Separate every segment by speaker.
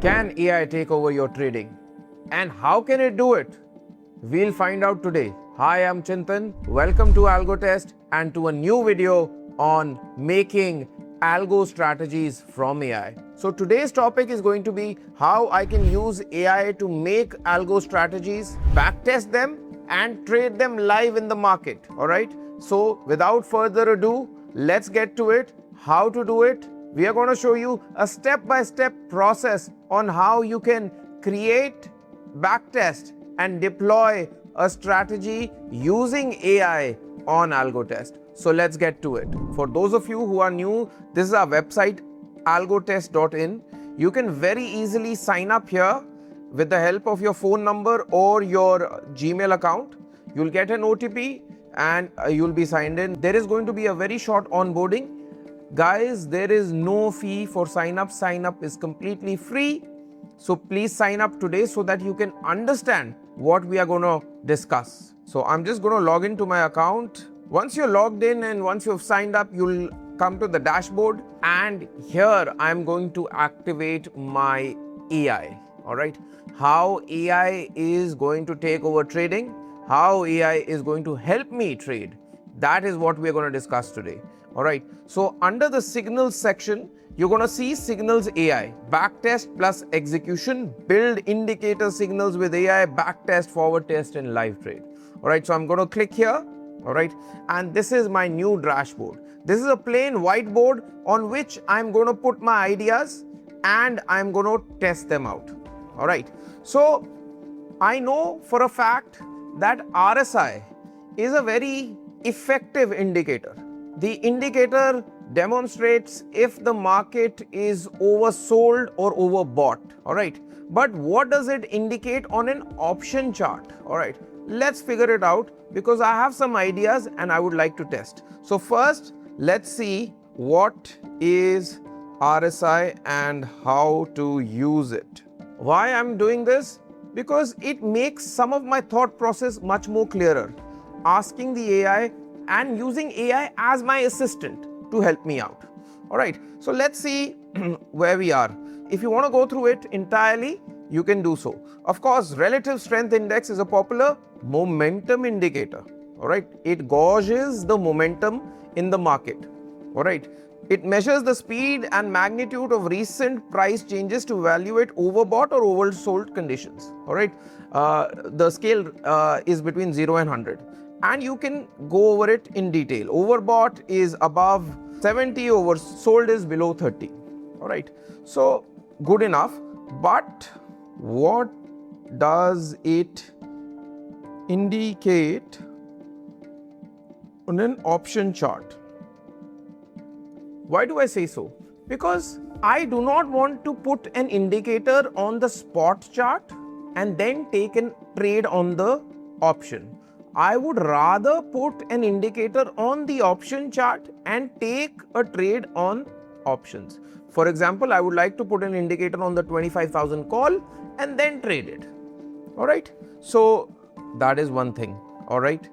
Speaker 1: Can AI take over your trading? And how can it do it? We'll find out today. Hi, I'm Chintan. Welcome to AlgoTest and to a new video on making algo strategies from AI. So today's topic is going to be how I can use AI to make algo strategies, backtest them and trade them live in the market. All right. So without further ado, let's get to it. How to do it? We are going to show you a step-by-step process on how you can create, backtest and deploy a strategy using AI on AlgoTest. So let's get to it. For those of you who are new, this is our website algotest.in. You can very easily sign up here with the help of your phone number or your Gmail account. You'll get an OTP and you'll be signed in. There is going to be a very short onboarding. Guys, there is no fee for sign up. Sign up is completely free. So please sign up today so that you can understand what we are going to discuss. So I'm just going to log into my account. Once you're logged in and once you've signed up, you'll come to the dashboard, and here I'm going to activate my AI. All right. How AI is going to take over trading, how AI is going to help me trade. That is what we're going to discuss today. All right. So under the signals section, you're going to see signals AI, backtest plus execution, build indicator signals with AI, backtest, forward test and live trade. All right. So I'm going to click here. All right. And this is my new dashboard. This is a plain whiteboard on which I'm going to put my ideas and I'm going to test them out. All right. So I know for a fact that RSI is a very effective indicator. The indicator demonstrates if the market is oversold or overbought. All right. But what does it indicate on an option chart? All right. Let's figure it out because I have some ideas and I would like to test. So first, let's see what is RSI and how to use it. Why I'm doing this? Because it makes some of my thought process much more clearer. Asking the AI and using AI as my assistant to help me out. All right, so let's see where we are. If you want to go through it entirely, you can do so. Of course, relative strength index is a popular momentum indicator. All right, it gauges the momentum in the market. All right, it measures the speed and magnitude of recent price changes to evaluate overbought or oversold conditions. All right, the scale is between 0 and 100. And you can go over it in detail. Overbought is above 70, oversold is below 30. All right. So good enough. But what does it indicate on an option chart? Why do I say so? Because I do not want to put an indicator on the spot chart and then take a trade on the option. I would rather put an indicator on the option chart and take a trade on options. For example, I would like to put an indicator on the 25,000 call and then trade it. All right. So that is one thing. All right.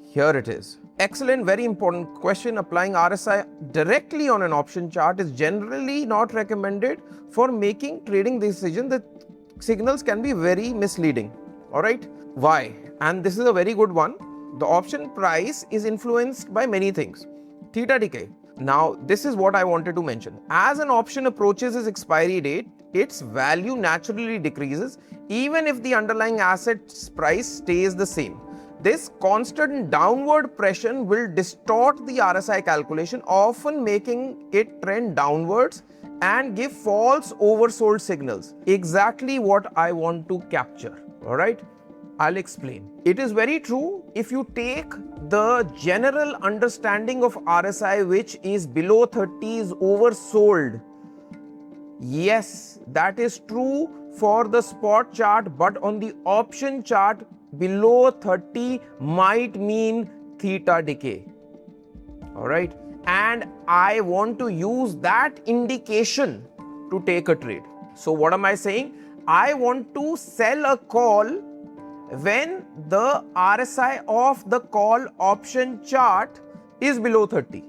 Speaker 1: Here it is. Excellent, very important question. Applying RSI directly on an option chart is generally not recommended for making trading decisions. The signals can be very misleading. All right. Why? And this is a very good one. The option price is influenced by many things. Theta decay. Now, this is what I wanted to mention. As an option approaches its expiry date, its value naturally decreases even if the underlying asset's price stays the same. This constant downward pressure will distort the RSI calculation, often making it trend downwards and give false oversold signals. Exactly what I want to capture. All right. I'll explain. It is very true if you take the general understanding of RSI, which is below 30 is oversold. Yes, that is true for the spot chart, but on the option chart, below 30 might mean theta decay. All right. And I want to use that indication to take a trade. So what am I saying? I want to sell a call when the RSI of the call option chart is below 30.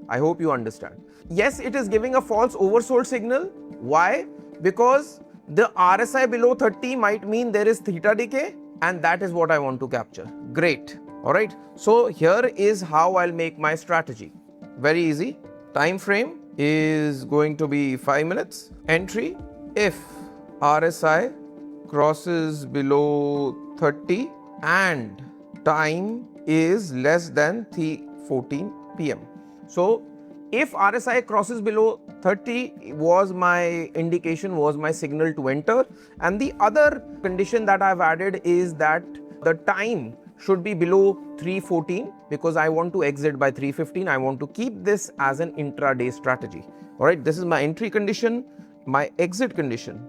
Speaker 1: I hope you understand. Yes, it is giving a false oversold signal. Why? Because the RSI below 30 might mean there is theta decay, and that is what I want to capture. Great. All right. So here is how I'll make my strategy. Very easy. Time frame is going to be 5 minutes. Entry: if RSI crosses below 30 and time is less than 3:14 p.m. So if RSI crosses below 30 was my indication, was my signal to enter, and the other condition that I've added is that the time should be below 3:14 because I want to exit by 3:15. I want to keep this as an intraday strategy. All right, this is my entry condition. My exit condition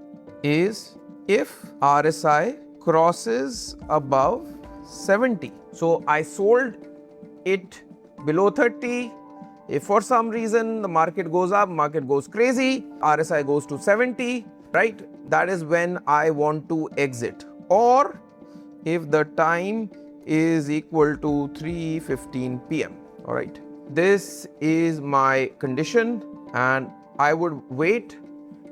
Speaker 1: is if RSI crosses above 70. So I sold it below 30. If for some reason the market goes up, market goes crazy, RSI goes to 70, right? That is when I want to exit. Or if the time is equal to 3:15 p.m. All right. This is my condition, and I would wait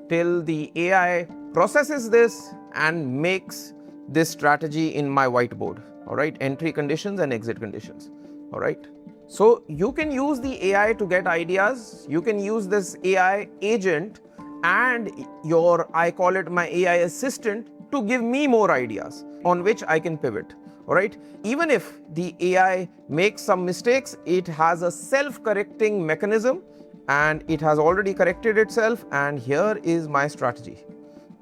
Speaker 1: till the AI processes this and makes this strategy in my whiteboard. All right. Entry conditions and exit conditions. All right. So you can use the AI to get ideas. You can use this AI agent and I call it my AI assistant, to give me more ideas on which I can pivot. All right. Even if the AI makes some mistakes, it has a self-correcting mechanism and it has already corrected itself. And here is my strategy.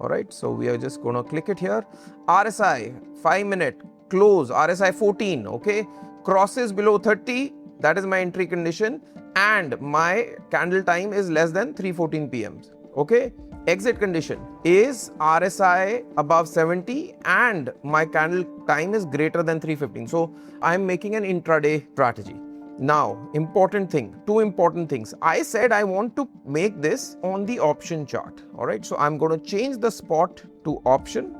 Speaker 1: All right. So we are just going to click it here. RSI 5-minute close, RSI 14. Okay. Crosses below 30. That is my entry condition, and my candle time is less than 3:14 p.m. Okay. Exit condition is RSI above 70 and my candle time is greater than 3:15. So I am making an intraday strategy. Now, important thing, two important things. I said I want to make this on the option chart. All right. So I'm going to change the spot to option.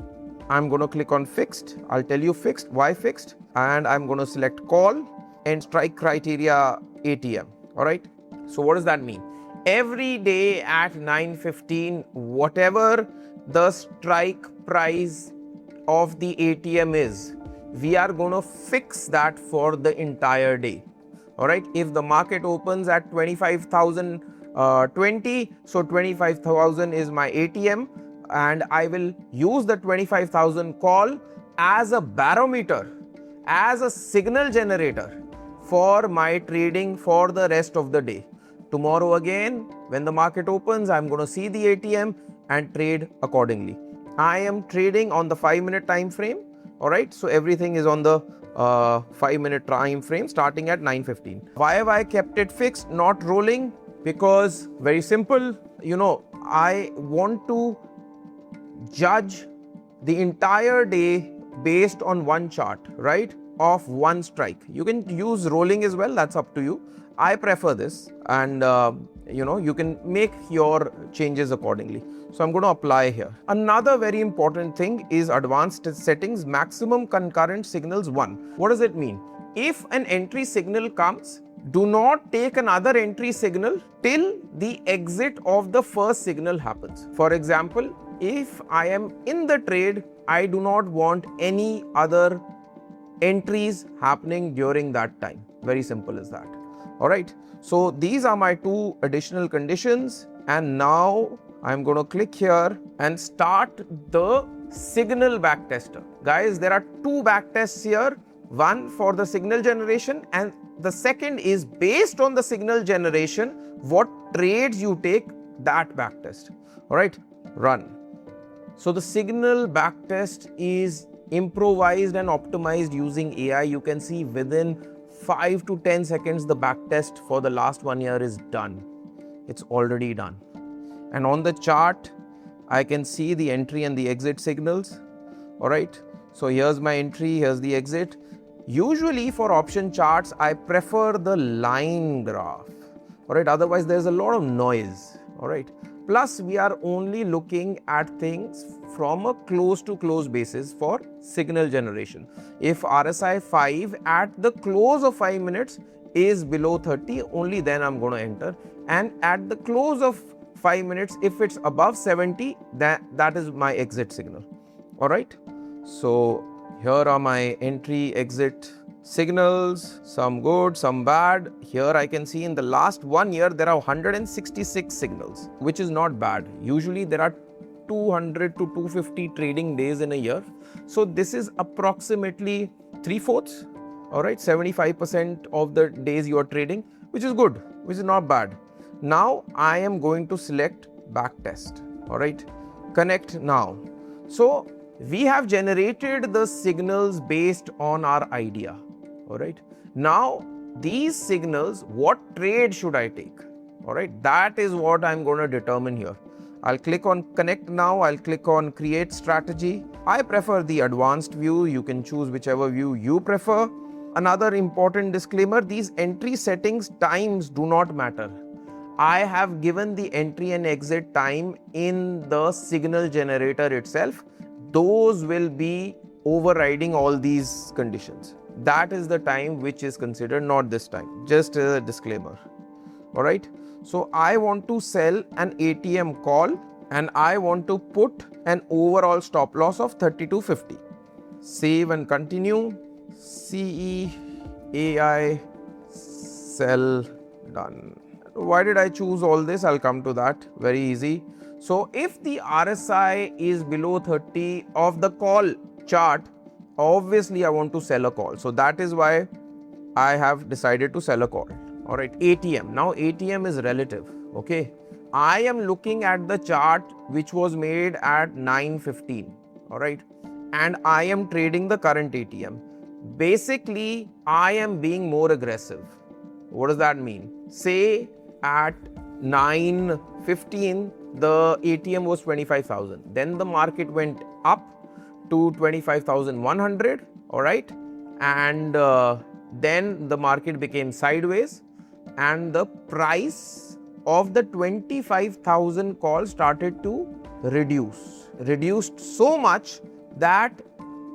Speaker 1: I'm going to click on fixed. I'll tell you fixed, why fixed, and I'm going to select call and strike criteria ATM. All right. So what does that mean? Every day at 9:15, whatever the strike price of the ATM is, we are going to fix that for the entire day. All right. If the market opens at 25,020, so 25,000 is my ATM, and I will use the 25,000 call as a barometer, as a signal generator for my trading for the rest of the day. Tomorrow again, when the market opens, I'm going to see the ATM and trade accordingly. I am trading on the 5-minute time frame. All right. So everything is on the 5-minute time frame starting at 9:15. Why have I kept it fixed, not rolling? Because very simple, I want to judge the entire day based on one chart, right? Of one strike. You can use rolling as well, that's up to you. I prefer this, and you can make your changes accordingly. So I'm going to apply here. Another very important thing is advanced settings, maximum concurrent signals 1. What does it mean? If an entry signal comes, do not take another entry signal till the exit of the first signal happens. For example, if I am in the trade, I do not want any other entries happening during that time. Very simple as that. All right. So these are my two additional conditions, and now I'm going to click here and start the signal backtester. Guys, there are two backtests here. One for the signal generation, and the second is based on the signal generation, what trades you take, that backtest. All right. Run. So the signal backtest is improvised and optimized using AI. You can see within 5 to 10 seconds the backtest for the last 1 year is done. It's already done. And on the chart, I can see the entry and the exit signals. All right. So here's my entry, here's the exit. Usually for option charts, I prefer the line graph. All right. Otherwise, there's a lot of noise. All right. Plus, we are only looking at things from a close to close basis for signal generation. If RSI 5 at the close of 5 minutes is below 30, only then I'm going to enter. And at the close of 5 minutes. If it's above 70, that is my exit signal. All right. So here are my entry exit signals, some good, some bad. Here I can see in the last 1 year there are 166 signals, which is not bad. Usually there are 200 to 250 trading days in a year. So this is approximately 3/4. All right, 75% of the days you are trading, which is good, which is not bad. Now I am going to select backtest. All right, connect now. So we have generated the signals based on our idea. All right, now these signals, what trade should I take? All right, that is what I'm going to determine here. I'll click on connect now. I'll click on create strategy. I prefer the advanced view. You can choose whichever view you prefer. Another important disclaimer, these entry settings times do not matter. I have given the entry and exit time in the signal generator itself. Those will be overriding all these conditions. That is the time which is considered, not this time. Just a disclaimer. All right. So I want to sell an ATM call and I want to put an overall stop loss of 32.50. Save and continue. CE AI sell done. Why did I choose all this? I'll come to that. Very easy. So if the RSI is below 30 of the call chart, obviously I want to sell a call. So that is why I have decided to sell a call. All right, ATM. Now ATM is relative. Okay. I am looking at the chart which was made at 9:15. All right. And I am trading the current ATM. Basically, I am being more aggressive. What does that mean? Say at 9:15, the ATM was 25,000. Then the market went up to 25,100. All right. And then the market became sideways and the price of the 25,000 call started to reduced so much that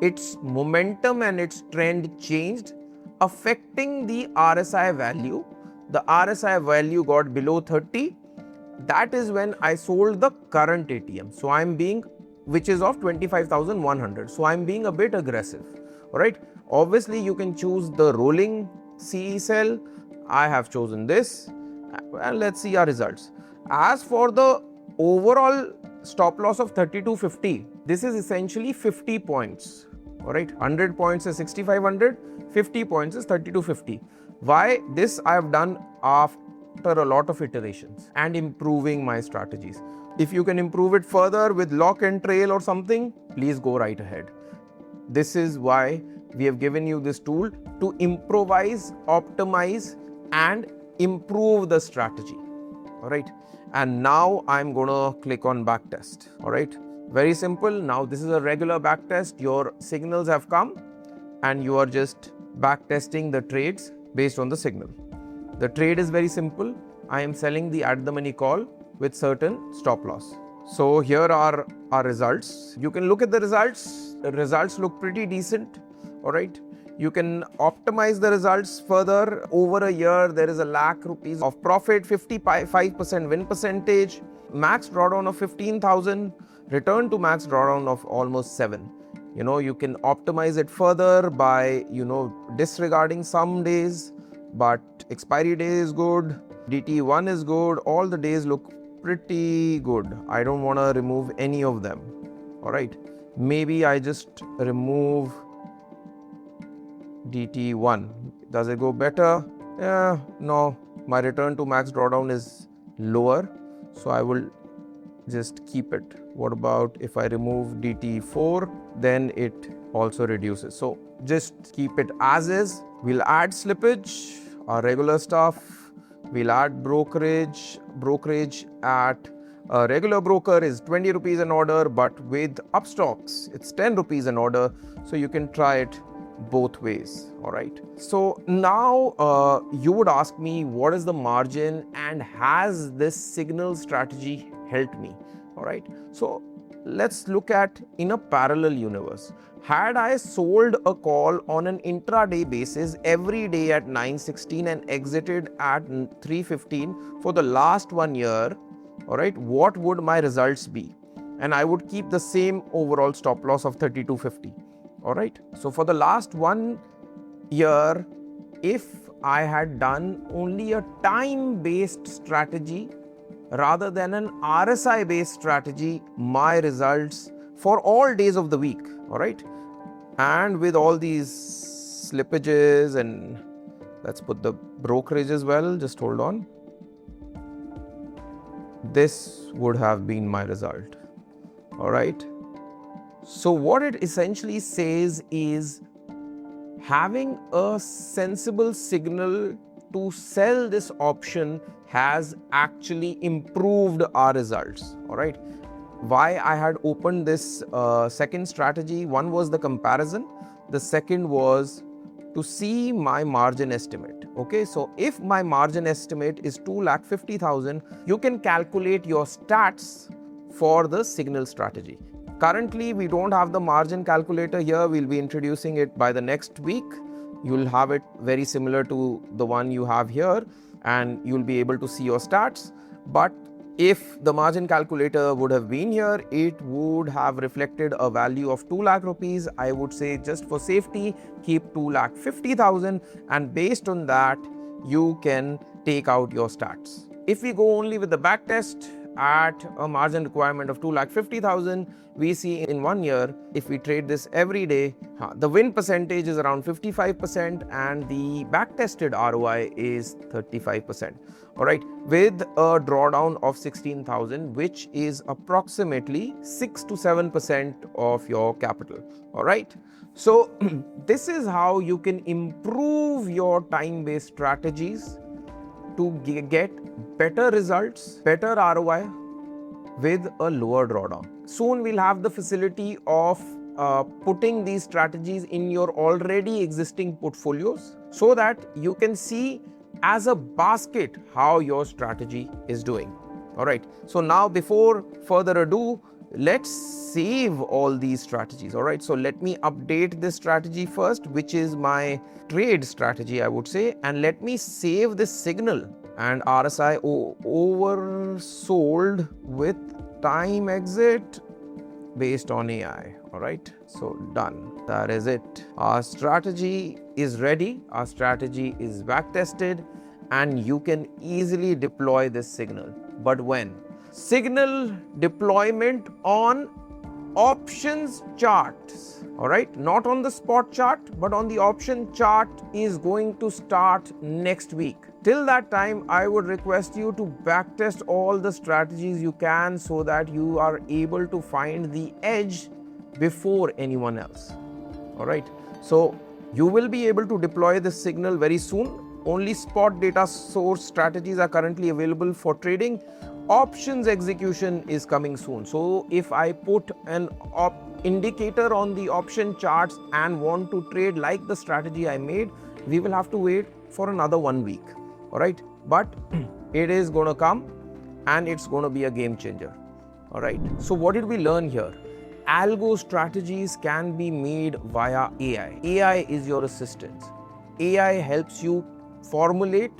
Speaker 1: its momentum and its trend changed, affecting the RSI value. The RSI value got below 30. That is when I sold the current ATM. So I'm being, which is of 25,100. So I'm being a bit aggressive. All right. Obviously, you can choose the rolling CE sell. I have chosen this. And let's see our results. As for the overall stop loss of 32.50, this is essentially 50 points. All right, 100 points is 6,500, 50 points is 32.50. Why? This I have done after a lot of iterations and improving my strategies. If you can improve it further with lock and trail or something, please go right ahead. This is why we have given you this tool to improvise, optimize, and improve the strategy. All right. And now I'm going to click on backtest. All right. Very simple. Now this is a regular backtest. Your signals have come and you are just backtesting the trades based on the signal. The trade is very simple. I am selling the at the money call with certain stop loss. So here are our results. You can look at the results. The results look pretty decent. All right. You can optimize the results further. Over a year, there is ₹1,00,000 of profit, 55% win percentage, max drawdown of 15,000, return to max drawdown of almost 7. You can optimize it further by, disregarding some days, but expiry day is good, DT1 is good, all the days look pretty good. I don't want to remove any of them. All right. Maybe I just remove DT1. Does it go better? Yeah, no. My return to max drawdown is lower. So I will just keep it. What about if I remove DT4? Then it also reduces. So just keep it as is. We'll add slippage, our regular stuff. We'll add brokerage. Brokerage at a regular broker is 20 rupees an order, but with upstocks, it's 10 rupees an order. So you can try it both ways. All right. So now you would ask me, what is the margin and has this signal strategy helped me? All right. So let's look at in a parallel universe. Had I sold a call on an intraday basis every day at 9:16 and exited at 3:15 for the last 1 year, all right, what would my results be? And I would keep the same overall stop loss of 3250. All right. So for the last 1 year, if I had done only a time-based strategy rather than an RSI-based strategy, my results for all days of the week, all right, and with all these slippages, and let's put the brokerage as well, just hold on, this would have been my result. All right. So what it essentially says is having a sensible signal to sell this option has actually improved our results. All right. Why I had opened this second strategy, one was the comparison, the second was to see my margin estimate. Okay, so if my margin estimate is 2,50,000, you can calculate your stats for the signal strategy. Currently, we don't have the margin calculator here. We'll be introducing it by the next week. You'll have it very similar to the one you have here, and you'll be able to see your stats. But if the margin calculator would have been here, it would have reflected a value of 2 lakh rupees. I would say, just for safety, keep 2,50,000, and based on that, you can take out your stats. If we go only with the back test at a margin requirement of 2,50,000, we see in 1 year, if we trade this every day, the win percentage is around 55% and the back tested ROI is 35%. All right, with a drawdown of 16,000, which is approximately 6 to 7% of your capital. All right. So this is how you can improve your time-based strategies to get better results, better ROI with a lower drawdown. Soon we'll have the facility of putting these strategies in your already existing portfolios so that you can see as a basket how your strategy is doing. All right. So now, before further ado, let's save all these strategies. All right. So let me update this strategy first, which is my trade strategy, I would say, and let me save this signal and RSI oversold with time exit based on AI. All right. So done. That is it. Our strategy is ready. Our strategy is back tested, and you can easily deploy this signal. But when? Signal deployment on options charts. All right. Not on the spot chart, but on the option chart is going to start next week. Till that time, I would request you to backtest all the strategies you can so that you are able to find the edge before anyone else. All right. So you will be able to deploy this signal very soon. Only spot data source strategies are currently available for trading. Options execution is coming soon. So if I put an indicator on the option charts and want to trade like the strategy I made, we will have to wait for another 1 week. All right. But it is going to come and it's going to be a game changer. All right. So what did we learn here? Algo strategies can be made via AI. AI is your assistant. AI helps you formulate,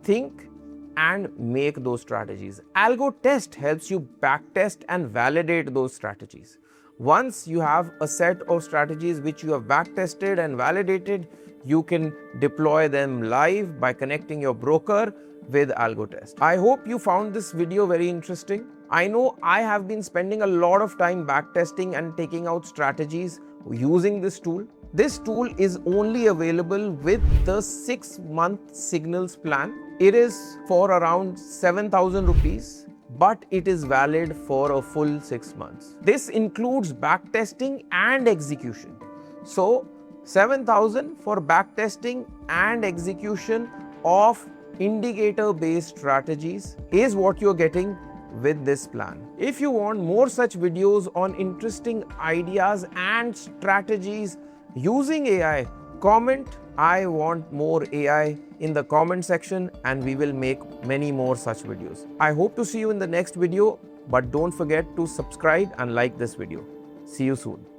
Speaker 1: think, and make those strategies. AlgoTest helps you backtest and validate those strategies. Once you have a set of strategies which you have backtested and validated, you can deploy them live by connecting your broker with AlgoTest. I hope you found this video very interesting. I know I have been spending a lot of time backtesting and taking out strategies using this tool. This tool is only available with the 6-month signals plan. It is for around 7,000 rupees, but it is valid for a full 6 months. This includes backtesting and execution. So 7,000 for backtesting and execution of indicator-based strategies is what you're getting with this plan. If you want more such videos on interesting ideas and strategies using AI, comment "I want more AI" in the comment section and we will make many more such videos. I hope to see you in the next video, but don't forget to subscribe and like this video. See you soon.